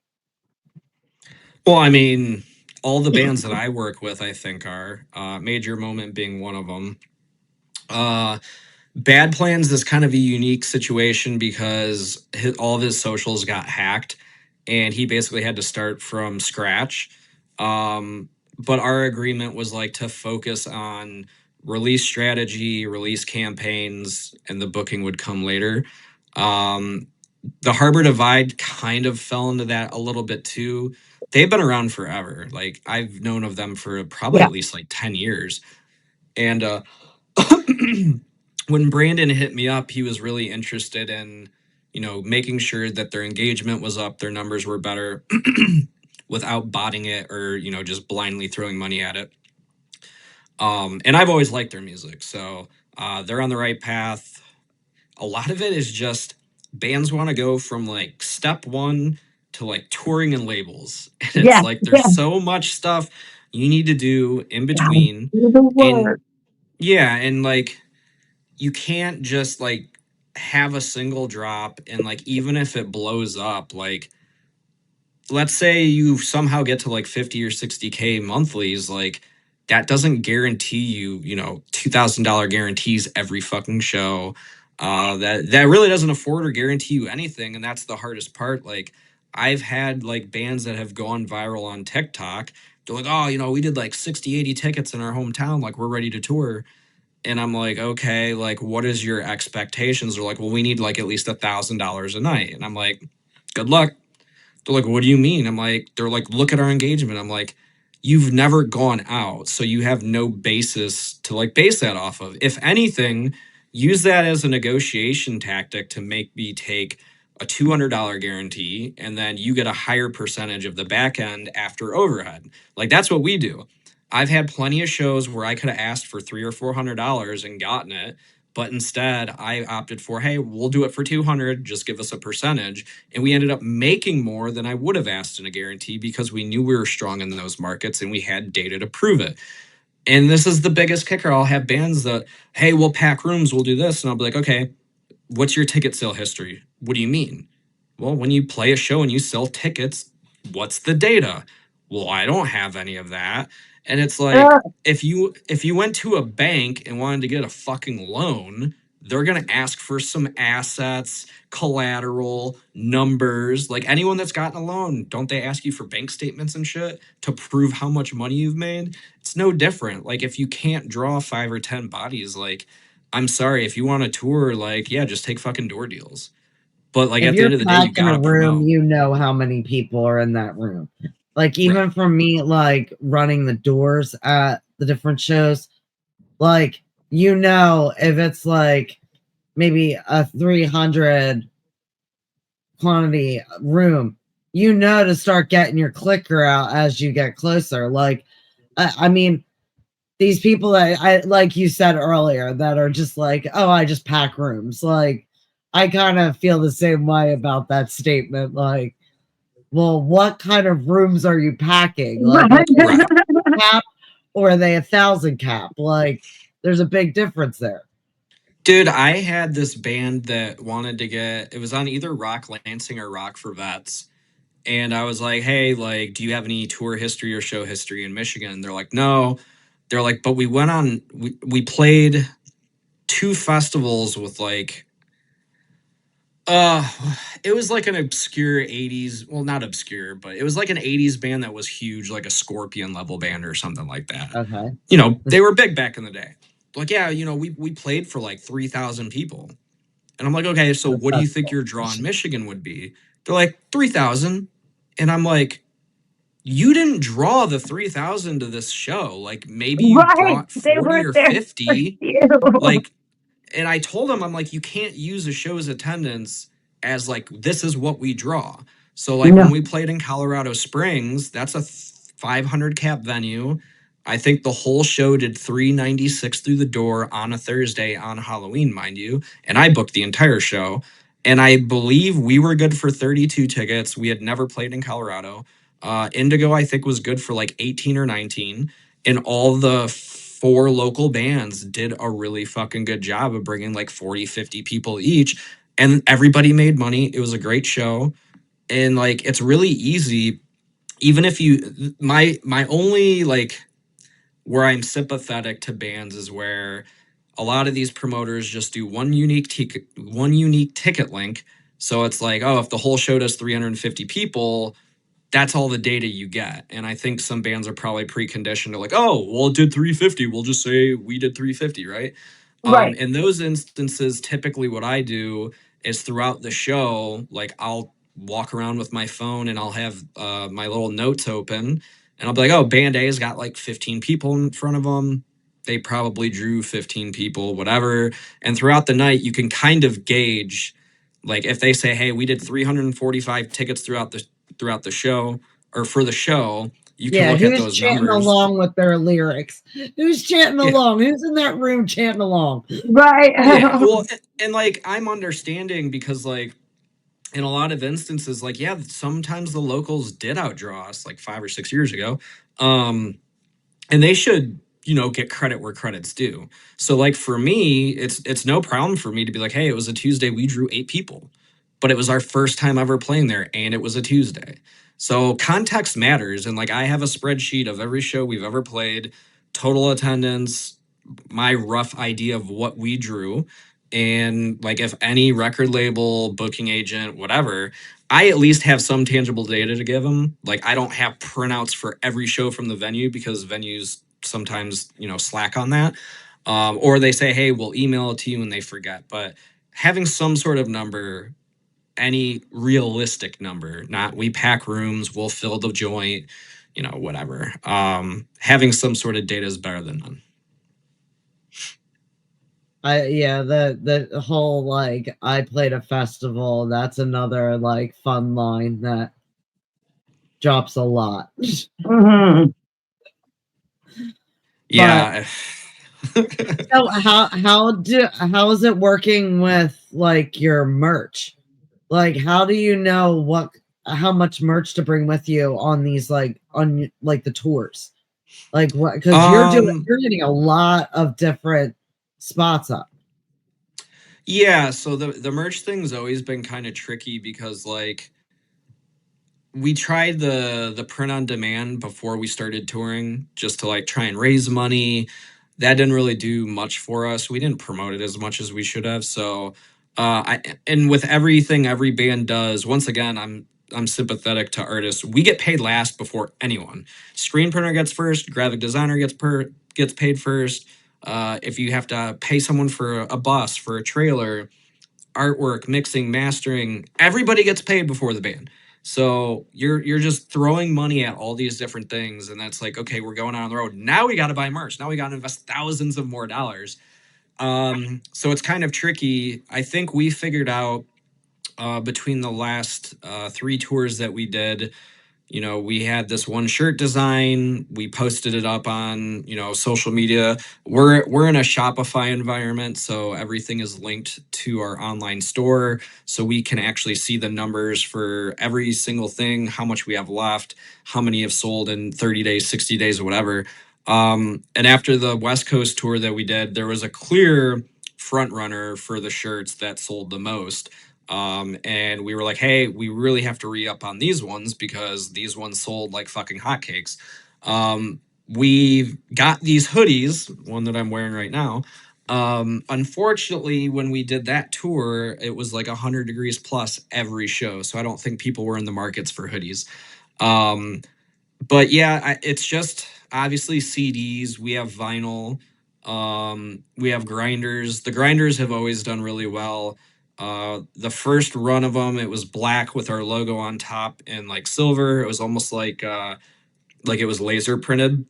Well, I mean, all the bands that I work with, I think are Major Moment being one of them. Bad Plans is kind of a unique situation because all of his socials got hacked and he basically had to start from scratch. But our agreement was like to focus on release strategy, release campaigns, and the booking would come later. The Harbor Divide kind of fell into that a little bit too. They've been around forever. Like I've known of them for probably Yeah. at least like 10 years. And when Brandon hit me up, he was really interested in, making sure that their engagement was up, their numbers were better without botting it or, just blindly throwing money at it. And I've always liked their music. So they're on the right path. A lot of it is just bands want to go from like step one to like touring and labels. And it's Yeah. like Yeah. there's so much stuff you need to do in Gotta between. do the And work. yeah, and like you can't just like have a single drop and like even if it blows up, like let's say you somehow get to like 50 or 60K monthlies, like that doesn't guarantee you, $2,000 guarantees every fucking show. That really doesn't afford or guarantee you anything, and that's the hardest part. Like I've had like bands that have gone viral on TikTok. They're like, oh, we did like 60, 80 tickets in our hometown, like we're ready to tour. And I'm like, okay, like what is your expectations? They're like, well, we need like at least $1,000 a night. And I'm like, good luck. They're like, what do you mean? They're like, look at our engagement. I'm like, you've never gone out. So you have no basis to like base that off of. If anything, use that as a negotiation tactic to make me take a $200 guarantee and then you get a higher percentage of the back end after overhead. Like that's what we do. I've had plenty of shows where I could have asked for $300 or $400 and gotten it, But instead, I opted for, hey, we'll do it for 200, just give us a percentage. And we ended up making more than I would have asked in a guarantee because we knew we were strong in those markets and we had data to prove it. And this is the biggest kicker. I'll have bands that, hey, we'll pack rooms, we'll do this. And I'll be like, okay, what's your ticket sale history? What do you mean? Well, when you play a show and you sell tickets, what's the data? Well, I don't have any of that. And it's like, if you went to a bank and wanted to get a fucking loan, they're going to ask for some assets, collateral, numbers. Like anyone that's gotten a loan, don't they ask you for bank statements and shit to prove how much money you've made? It's no different. Like if you can't draw 5 or 10 bodies, like I'm sorry, if you want a tour, like yeah, just take fucking door deals. But like If at the you're end of the day, you packed in a gotta room, promote. you know how many people are in that room. Like even Right. for me, like running the doors at the different shows, like you know if it's like maybe a 300 quantity room, you know to start getting your clicker out as you get closer. Like I mean, these people that I like you said earlier that are just like, oh, I just pack rooms. Like I kind of feel the same way about that statement. Like, well, what kind of rooms are you packing? Like, are they Right. cap or are they 1,000 cap? Like, there's a big difference there. Dude, I had this band that wanted to get it was on either Rock Lansing or Rock for Vets. And I was like, hey, like, do you have any tour history or show history in Michigan? And they're like, no. They're like, but we played 2 festivals with like Uh, it was like an obscure 80s, well, not obscure, but it was like an 80s band that was huge, like a Scorpion level band or something like that. Okay. They were big back in the day. Like, yeah, we played for like 3,000 people. And I'm like, okay, so what do you think your draw in Michigan would be? They're like, 3,000. And I'm like, you didn't draw the 3,000 to this show. Like, maybe you Right. brought They 40 were or there for 50. you. Like, and I told him, I'm like, you can't use a show's attendance as like, this is what we draw. So, like, when No. we played in Colorado Springs, that's a 500 cap venue. I think the whole show did 396 through the door on a Thursday on Halloween, mind you. And I booked the entire show. And I believe we were good for 32 tickets. We had never played in Colorado. Indigo, I think, was good for like 18 or 19. And all the 4 local bands did a really fucking good job of bringing like 40, 50 people each. And everybody made money. It was a great show. And like, it's really easy. Even if you, my only like, where I'm sympathetic to bands is where a lot of these promoters just do one unique ticket link. So it's like, oh, if the whole show does 350 people, that's all the data you get. And I think some bands are probably preconditioned to like, oh, well, it did 350. We'll just say we did 350, right? Right. In those instances, typically what I do is throughout the show, like I'll walk around with my phone and I'll have my little notes open and I'll be like, oh, band A's got like 15 people in front of them. They probably drew 15 people, whatever. And throughout the night, you can kind of gauge, like if they say, hey, we did 345 tickets throughout the show or for the show, you can Yeah, look at who's those chanting numbers. along with their lyrics? Who's chanting Yeah. along? Who's in that room chanting along? Right. Yeah. Well, and like I'm understanding because like in a lot of instances, like, yeah, sometimes the locals did outdraw us like 5 or 6 years ago. Um, and they should, get credit where credit's due. So like for me, it's no problem for me to be like, hey, it was a Tuesday, we drew 8 people, but it was our first time ever playing there, and it was a Tuesday. So context matters, and like I have a spreadsheet of every show we've ever played, total attendance, my rough idea of what we drew. And like if any record label, booking agent, whatever, I at least have some tangible data to give them. Like I don't have printouts for every show from the venue because venues sometimes, slack on that. Or they say, hey, we'll email it to you and they forget. But having some sort of number, any realistic number, not we pack rooms, we'll fill the joint, whatever. Having some sort of data is better than none. The whole like I played a festival, that's another like fun line that drops a lot. Mhm. Yeah. So how is it working with like your merch? Like how do you know how much merch to bring with you on these on like the tours? Like what, because you're getting a lot of different spots up. Yeah, so the merch thing's always been kind of tricky because like we tried the print on demand before we started touring just to like try and raise money. That didn't really do much for us. We didn't promote it as much as we should have. So and with everything every band does, once again, I'm sympathetic to artists. We get paid last before anyone. Screen printer gets first, graphic designer gets paid first. If you have to pay someone for a bus, for a trailer, artwork, mixing, mastering, everybody gets paid before the band. So you're just throwing money at all these different things, and that's like, okay, we're going out on the road. Now we got to buy merch. Now we got to invest thousands of more dollars. So it's kind of tricky. I think we figured out between the last 3 tours that we did, we had this one shirt design. We posted it up on, social media. We're in a Shopify environment, so everything is linked to our online store, so we can actually see the numbers for every single thing, how much we have left, how many have sold in 30 days, 60 days, or whatever. And after the West Coast tour that we did, there was a clear front runner for the shirts that sold the most. And we were like, hey, we really have to re-up on these ones because these ones sold like fucking hotcakes. We got these hoodies, one that I'm wearing right now. Unfortunately, when we did that tour, it was like 100 degrees plus every show. So I don't think people were in the markets for hoodies. But yeah, it's just obviously CDs. We have vinyl. We have grinders. The grinders have always done really well. The first run of them, it was black with our logo on top and like silver. It was almost like it was laser printed.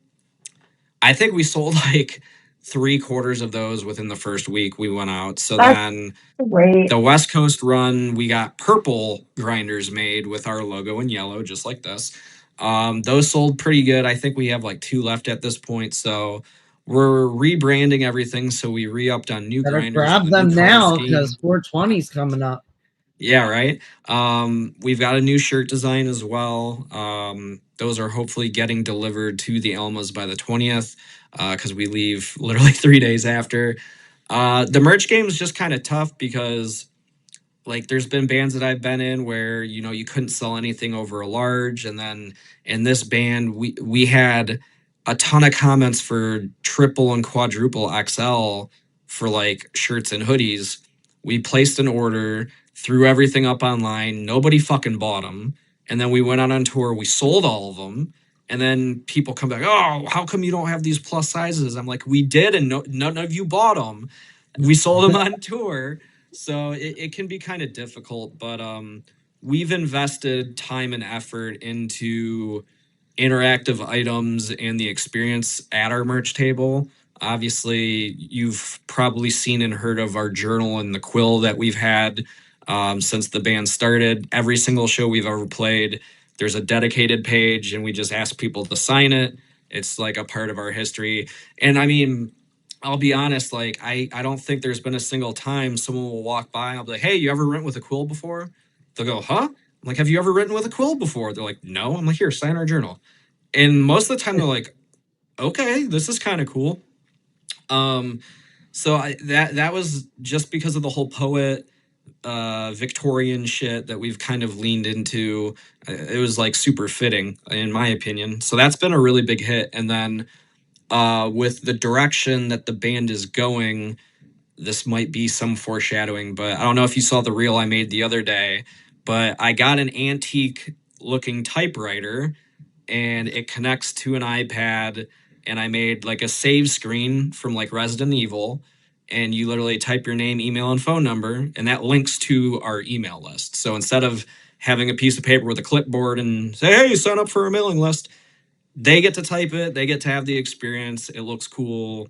I think we sold like 3/4 of those within the first week we went out. So then Great. the West Coast run, we got purple grinders made with our logo in yellow, just like this. Those sold pretty good. I think we have like 2 left at this point. So we're rebranding everything. So we re-upped on new Better grinders with grab a new them color now scheme. because 420's coming up. Yeah, right. We've got a new shirt design as well. Those are hopefully getting delivered to the Elmas by the 20th, because we leave literally 3 days after. The merch game is just kind of tough because like there's been bands that I've been in where you couldn't sell anything over a large, and then in this band we had a ton of comments for triple and quadruple XL for like shirts and hoodies. We placed an order, threw everything up online, nobody fucking bought them, and then we went out on tour, we sold all of them, and then people come back, oh, how come you don't have these plus sizes? I'm like, we did, and none of you bought them. We sold them on tour. So it can be kind of difficult, but we've invested time and effort into interactive items and the experience at our merch table. Obviously, you've probably seen and heard of our journal and the quill that we've had since the band started. Every single show we've ever played, there's a dedicated page, and we just ask people to sign it. It's like a part of our history. And I mean, I'll be honest, like I don't think there's been a single time someone will walk by. I'll be like, hey, you ever written with a quill before? They'll go, huh? I'm like, have you ever written with a quill before? They're like, no. I'm like, here, sign our journal. And most of the time they're like, okay, this is kind of cool. So that was just because of the whole poet Victorian shit that we've kind of leaned into. It was like super fitting in my opinion. So that's been a really big hit. And then with the direction that the band is going, this might be some foreshadowing, but I don't know if you saw the reel I made the other day, but I got an antique looking typewriter and it connects to an iPad, and I made like a save screen from like Resident Evil, and you literally type your name, email, and phone number, and that links to our email list. So instead of having a piece of paper with a clipboard and say, hey, sign up for a mailing list, they get to type it, they get to have the experience, it looks cool.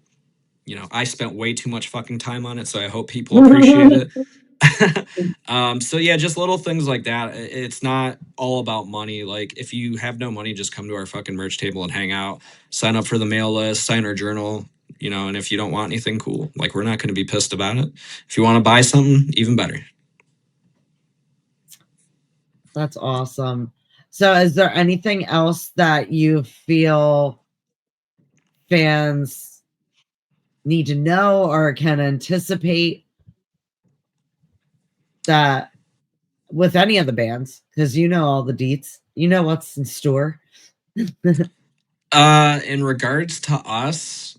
I spent way too much fucking time on it, so I hope people appreciate it. So yeah, just little things like that. It's not all about money. Like if you have no money, just come to our fucking merch table and hang out, sign up for the mail list, sign our journal. you know, and if you don't want anything, cool. Like, we're not going to be pissed about it. If you want to buy something, even better. That's awesome. So is there anything else that you feel fans need to know or can anticipate that with any of the bands? Because you know all the deets. You know what's in store. In regards to us,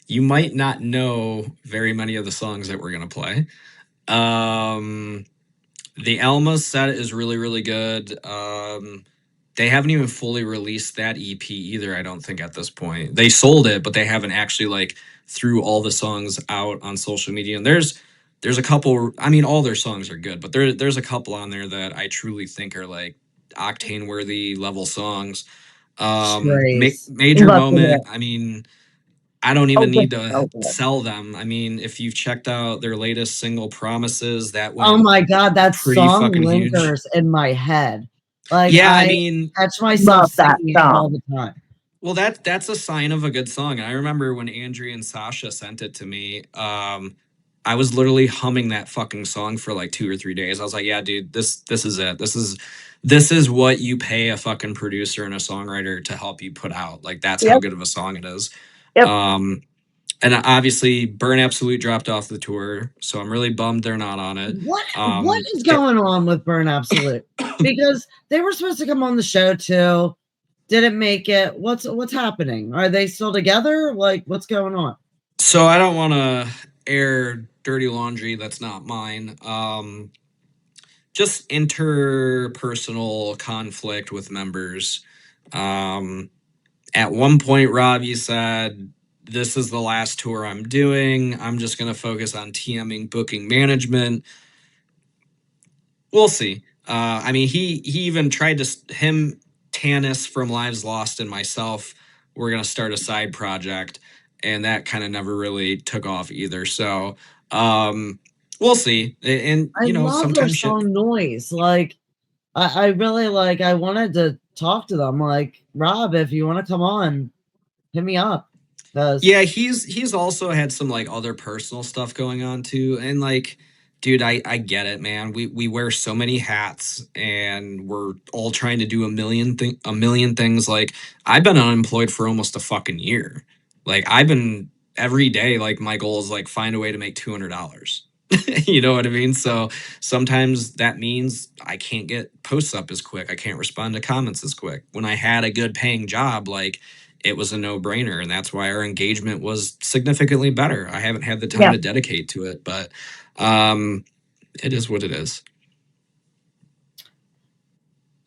you might not know very many of the songs that we're going to play. The Alma set is really, really good. They haven't even fully released that EP either, I don't think, at this point. They sold it, but they haven't actually like threw all the songs out on social media. And there's a couple, I mean, all their songs are good, but there's a couple on there that I truly think are like octane worthy level songs. Trace. Major Love to hear Moment, it. I mean, I don't Oh, even good. need to Oh, good. sell them. I mean, if you've checked out their latest single, Promises, that Oh went my God, that pretty song fucking huge. lingers in my head. Like Yeah, I I mean, catch myself Love that singing it all song. the time. well, that's a sign of a good song. And I remember when Andrea and Sasha sent it to me, I was literally humming that fucking song for like 2 or 3 days. I was like, yeah, dude, this is it. This is what you pay a fucking producer and a songwriter to help you put out. Like, that's how Yep. good of a song it is. Yep. And obviously Burn Absolute dropped off the tour, so I'm really bummed they're not on it. What is going on with Burn Absolute? Because they were supposed to come on the show too. Didn't make it. What's happening? Are they still together? Like, what's going on? So I don't want to air dirty laundry that's not mine. Just interpersonal conflict with members. At one point, Rob, you said, "This is the last tour I'm doing. I'm just going to focus on TMing, booking, management." We'll see. I mean, he even tried to him, Tanis from Lives Lost, and myself. We're gonna start a side project, and that kind of never really took off either. So, we'll see. And I you know, love their sometimes shit. song Noise. Like, I really like. I wanted to talk to them. Like, Rob, if you want to come on, hit me up. Yeah, he's also had some like other personal stuff going on too, and like, dude, I get it, man. We wear so many hats, and we're all trying to do a million things. Like, I've been unemployed for almost a fucking year. Like, I've been every day. Like, my goal is like find a way to make $200. You know what I mean? So sometimes that means I can't get posts up as quick. I can't respond to comments as quick. When I had a good paying job, like, it was a no-brainer, and that's why our engagement was significantly better. I haven't had the time Yeah. to dedicate to it, but it is what it is.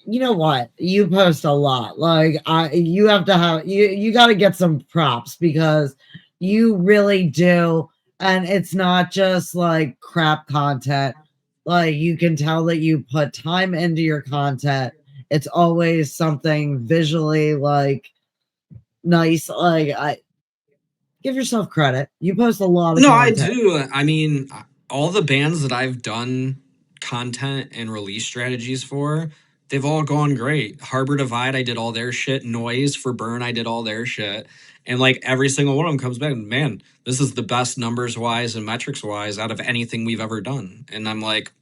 You know what? You post a lot. Like, you have to have you got to get some props because you really do, and it's not just like crap content. Like, you can tell that you put time into your content. It's always something visually like nice. Like, I give yourself credit. You post a lot of No, I content. do. I mean, all the bands that I've done content and release strategies for, they've all gone great. Harbor Divide, I did all their shit. Noise for Burn, I did all their shit. And like every single one of them comes back, man, this is the best numbers wise and metrics wise out of anything we've ever done. And I'm like,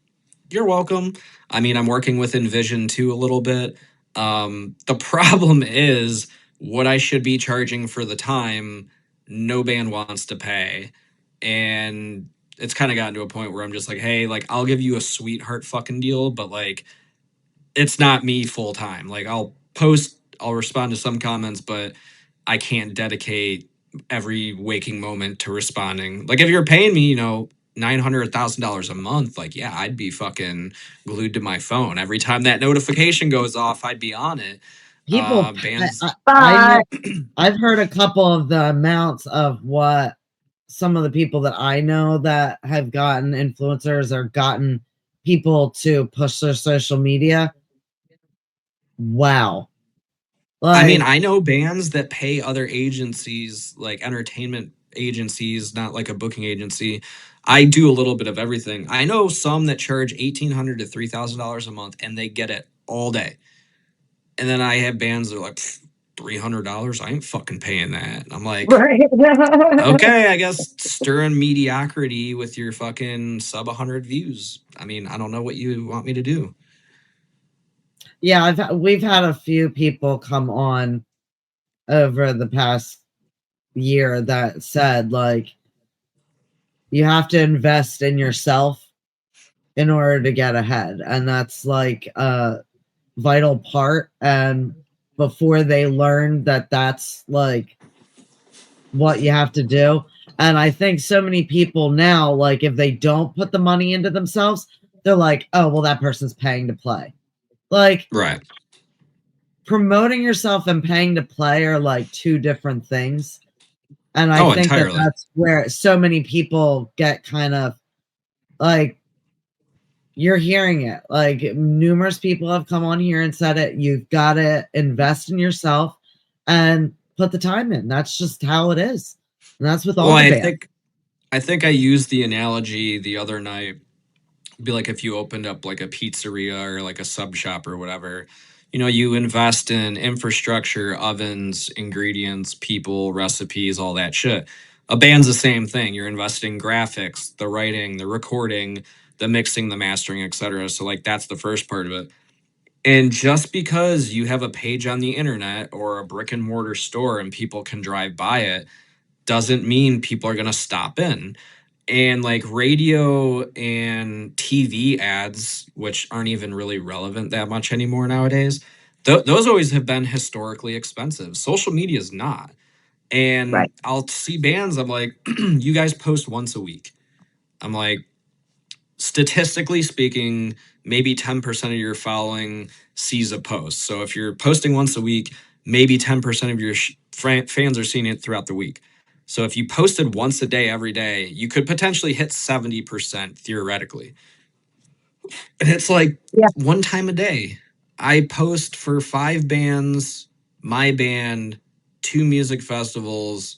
you're welcome. I mean, I'm working with Envision too a little bit. The problem is what I should be charging for the time, no band wants to pay. And it's kind of gotten to a point where I'm just like, hey, like, I'll give you a sweetheart fucking deal, but like, it's not me full time. Like, I'll post, I'll respond to some comments, but I can't dedicate every waking moment to responding. Like, if you're paying me, you know, $900,000 a month, like, yeah, I'd be fucking glued to my phone. Every time that notification goes off, I'd be on it. People, Bands. Bye. I've heard a couple of the amounts of what some of the people that I know that have gotten influencers or gotten people to push their social media. Wow. I mean, Like, I know bands that pay other agencies, like entertainment agencies, not like a booking agency. I do a little bit of everything. I know some that charge $1,800 to $3,000 a month, and they get it all day. And then I have bands that are like, $300. I ain't fucking paying that. And I'm like, Right. okay, I guess stirring mediocrity with your fucking sub 100 views. I mean, I don't know what you want me to do. Yeah, we've had a few people come on over the past year that said, like, you have to invest in yourself in order to get ahead. And that's like a vital part. And before they learn that that's like what you have to do. And I think so many people now, like, if they don't put the money into themselves, they're like, oh, well, that person's paying to play. Like, Right. promoting yourself and paying to play are like two different things. And I Oh, think that entirely. that's where so many people get kind of like, you're hearing it. Like, numerous people have come on here and said it. You've got to invest in yourself and put the time in. That's just how it is. And that's with Well, all the I bands. think I think I used the analogy the other night. Be like if you opened up like a pizzeria or like a sub shop or whatever, you invest in infrastructure, ovens, ingredients, people, recipes, all that shit. A band's the same thing. You're investing in graphics, the writing, the recording, the mixing, the mastering, etc. So like that's the first part of it. And just because you have a page on the internet or a brick and mortar store and people can drive by it doesn't mean people are going to stop in. And like radio and TV ads, which aren't even really relevant that much anymore nowadays, those always have been historically expensive. Social media is not. Right. And I'll see bands, I'm like, you guys post once a week. I'm like, statistically speaking, maybe 10% of your following sees a post. So if you're posting once a week, maybe 10% of your fans are seeing it throughout the week. So if you posted once a day, every day, you could potentially hit 70% theoretically. And it's like Yeah. one time a day. I post for 5 bands, my band, 2 music festivals,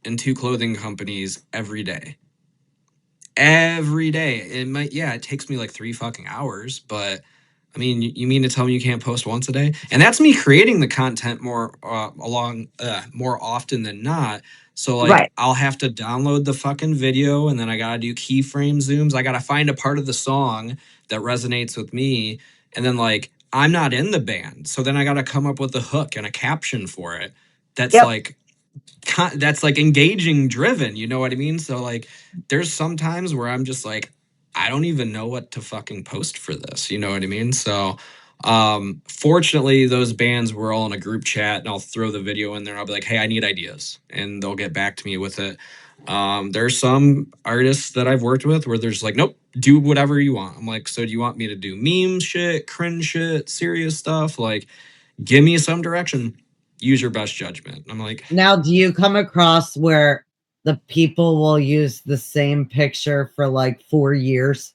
and 2 clothing companies every day. Every day. It takes me like 3 fucking hours, but I mean, you mean to tell me you can't post once a day? And that's me creating the content more often than not. So like Right. I'll have to download the fucking video and then I gotta do keyframe zooms. I gotta find a part of the song that resonates with me. And then like I'm not in the band. So then I gotta come up with a hook and a caption for it. That's Yep. like that's like engaging driven, you know what I mean? So like there's some times where I'm just like I don't even know what to fucking post for this, you know what I mean? So fortunately those bands were all in a group chat and I'll throw the video in there and I'll be like, hey, I need ideas, and they'll get back to me with it. There's some artists that I've worked with where there's like, nope, do whatever you want. I'm like, so do you want me to do meme shit, cringe shit, serious stuff? Like, give me some direction, use your best judgment. I'm like, Now, do you come across where the people will use the same picture for like 4 years?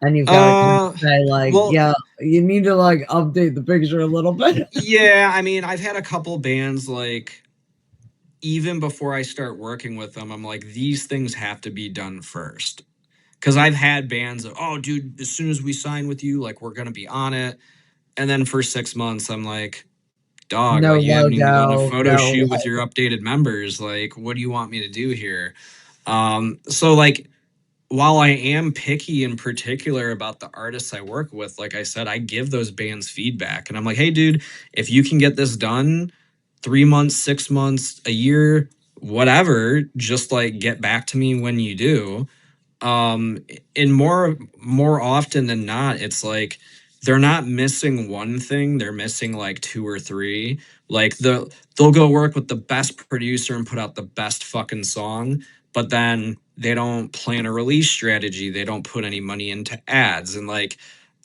And you've got to kind of say, like, well, yeah, you need to like update the picture a little bit. yeah, I mean, I've had a couple bands like even before I start working with them, I'm like, these things have to be done first. Cause I've had bands of, oh, dude, as soon as we sign with you, like we're gonna be on it. And then for 6 months, I'm like, dog, No like you haven't even done a logo, photo no shoot with like, your updated members. Like, what do you want me to do here? So like while I am picky in particular about the artists I work with, like I said, I give those bands feedback and I'm like, hey, dude, if you can get this done 3 months, 6 months, a year, whatever, just like get back to me when you do. um and more often than not, it's like they're not missing one thing, they're missing like 2 or 3. Like they'll go work with the best producer and put out the best fucking song, but then they don't plan a release strategy, they don't put any money into ads. And like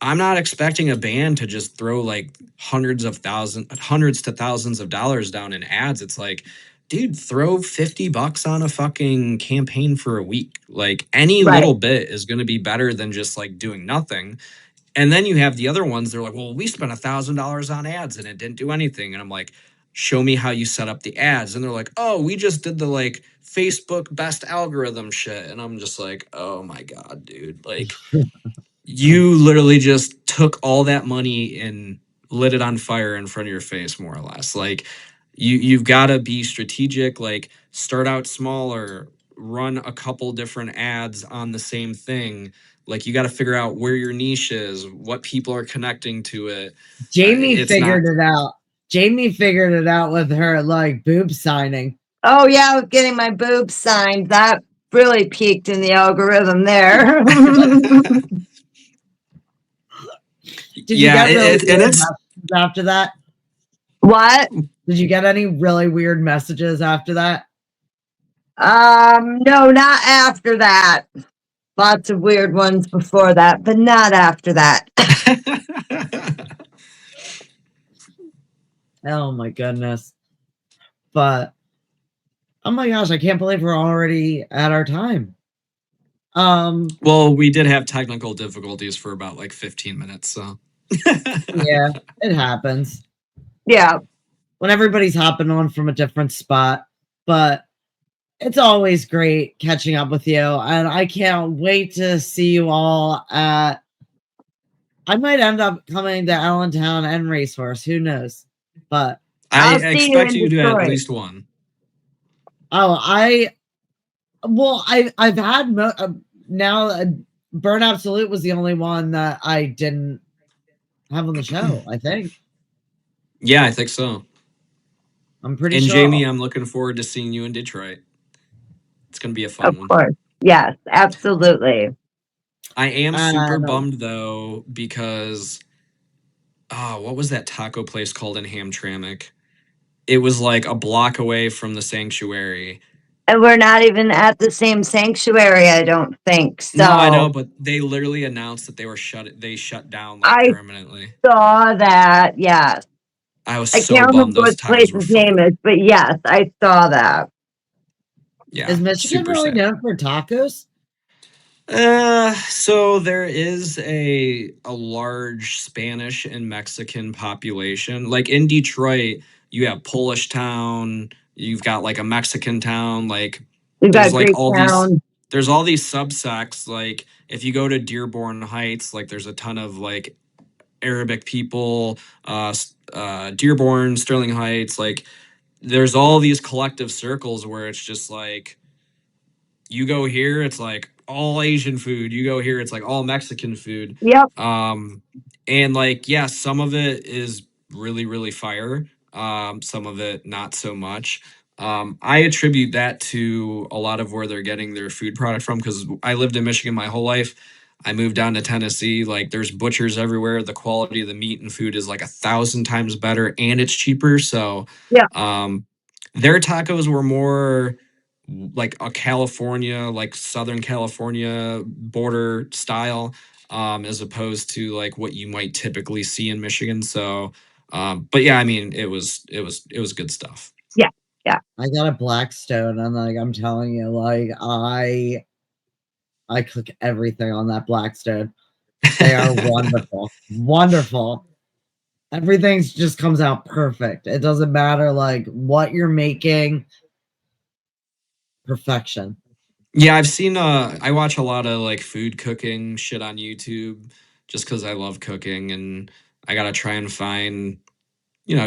I'm not expecting a band to just throw like hundreds to thousands of dollars down in ads. It's like, dude, throw $50 on a fucking campaign for a week. Like any Right. little bit is going to be better than just like doing nothing. And then you have the other ones. They're like, well, we spent $1,000 on ads and it didn't do anything. And I'm like, show me how you set up the ads. And they're like, oh, we just did the like Facebook best algorithm shit. And I'm just like, oh my God, dude. Like you literally just took all that money and lit it on fire in front of your face, more or less. Like you've got to be strategic. Like start out smaller, run a couple different ads on the same thing. Like you got to figure out where your niche is, what people are connecting to it. Jamie It's not. figured it out. Jamie figured it out with her like boob signing. Oh yeah, I was getting my boobs signed. That really peaked in the algorithm there. Did you get really and weird it's messages after that? What? Did you get any really weird messages after that? No, not after that. Lots of weird ones before that, but not after that. Oh my goodness. But oh my gosh, I can't believe we're already at our time. Well, we did have technical difficulties for about like 15 minutes, so yeah, it happens. Yeah. When everybody's hopping on from a different spot, but it's always great catching up with you, and I can't wait to see you all at. I might end up coming to Allentown and Racehorse. Who knows? But I I'll see you expect in you to do at Detroit. least one. oh, I've had now. Burn Absolute was the only one that I didn't have on the show. I think. Yeah, I think so. I'm pretty And sure. Jamie, I'm looking forward to seeing you in Detroit. It's gonna be a fun Of one. course. Yes, absolutely. I am super bummed though because what was that taco place called in Hamtramck? It was like a block away from the sanctuary. And we're not even at the same sanctuary, I don't think. So No, I know, but they literally announced that they shut down like I permanently. saw that. Yes. I was I so can't bummed. remember Those what the tacos were place's name fire. is, but yes, I saw that. Yeah, Is Michigan super really sad. known for tacos? So there is a large Spanish and Mexican population. Like in Detroit, you have Polish town, you've got like a Mexican town, like We've there's got like Greek Town. there's all these subsects. Like if you go to Dearborn Heights, like there's a ton of like Arabic people, Dearborn, Sterling Heights, like there's all these collective circles where it's just like you go here, it's like all Asian food. You go here, it's like all Mexican food. Yep. And like, yeah, some of it is really, really fire. Some of it not so much. I attribute that to a lot of where they're getting their food product from because I lived in Michigan my whole life. I moved down to Tennessee. Like, there's butchers everywhere. The quality of the meat and food is like 1,000 times better, and it's cheaper. So, Yeah. their tacos were more like a California, like Southern California border style, as opposed to like what you might typically see in Michigan. So, but yeah, I mean, it was good stuff. Yeah. Yeah. I got a Blackstone, and like I'm telling you, like I cook everything on that Blackstone. They are wonderful, wonderful. Everything just comes out perfect. It doesn't matter like what you're making. Perfection. Yeah, I've seen I watch a lot of like food cooking shit on YouTube just cuz I love cooking and I got to try and find,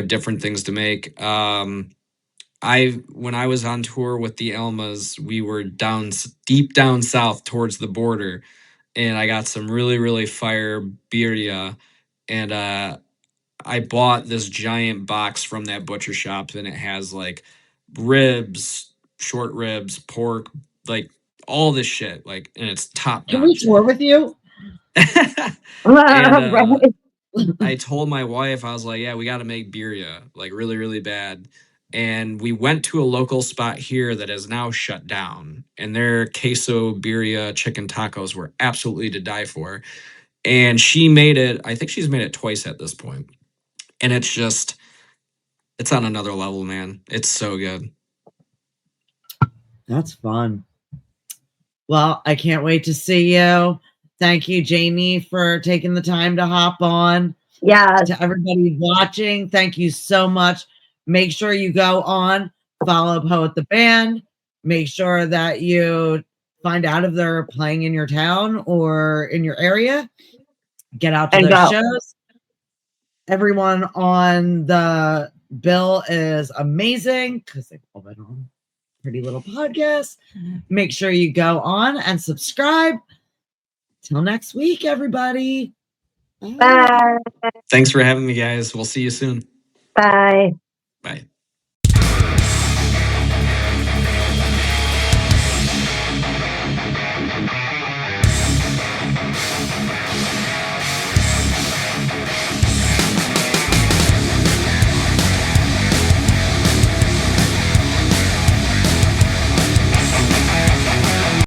different things to make. I when I was on tour with the Elmas, we were deep down south towards the border and I got some really really fire birria and I bought this giant box from that butcher shop and it has like ribs, short ribs, pork, like all this shit, like, and it's top Can we notch. tour with you? And Right. I told my wife, I was like, yeah, we got to make birria, like really, really bad. And we went to a local spot here that is now shut down, and their queso birria chicken tacos were absolutely to die for. And she made it, I think she's made it twice at this point. And it's on another level, man. It's so good. That's fun. Well, I can't wait to see you. Thank you, Jamie, for taking the time to hop on. Yeah. To everybody watching, thank you so much. Make sure you go on, follow Poet the Band. Make sure that you find out if they're playing in your town or in your area. Get out to And those go. shows. Everyone on the bill is amazing because they've all been on Pretty Little Podcast. Make sure you go on and subscribe. Till next week, everybody. Bye. Thanks for having me, guys. We'll see you soon. Bye. Bye.